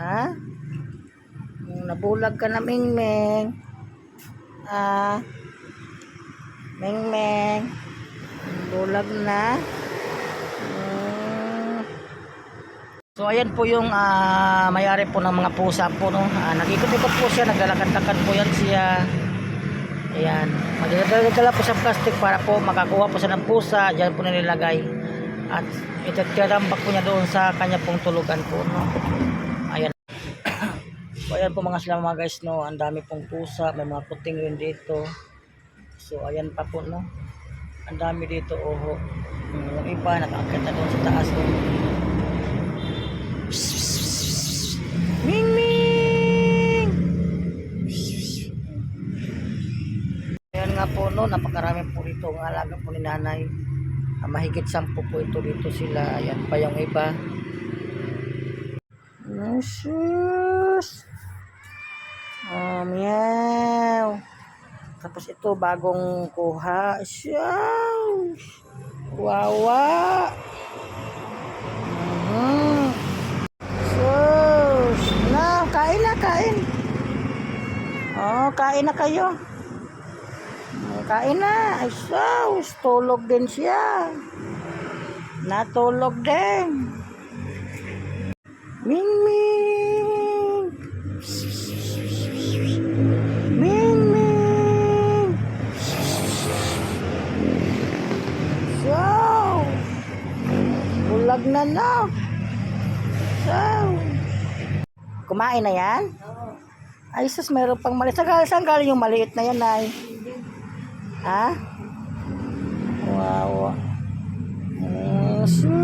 Ha? Nabulag ka na, Mingming. Ah, Mingming. Bulag na. So ayan po yung may-ari po ng mga pusa po, no. Nag-ikot-ikot po siya, naglalakad-lakad po yan siya. Ayan, magdadala po sa plastic para po makakuha po siya ng pusa. Diyan po nilagay. At itatambak po niya doon sa kanya pong tulugan po, no. Ayan. So ayan po mga guys, no. Ang dami pong pusa, may mga kuting rin dito. So ayan pa po, no. Ang dami dito, oho. Yung iba nakaakit na doon sa taas, no. Ming Ming. Ayan nga po, no, napakarami po dito ang alaga po ni nanay. Mahigit 10 po ito dito sila. Ayan pa yung iba. Sus. Meow. Tapos ito bagong kuha. Wawa. Sus. Na, kain na, kain. Oh, kain na kayo. Kain na. Ay, sus. Tulog din siya. Natulog din. Ming Ming. Ming Ming. So. Bulag na na. So. Kumain na yan? Ay, sus. Mayroon pang maliit. Saan galing yung maliit na yan, ay? Ha? Wow. Sus.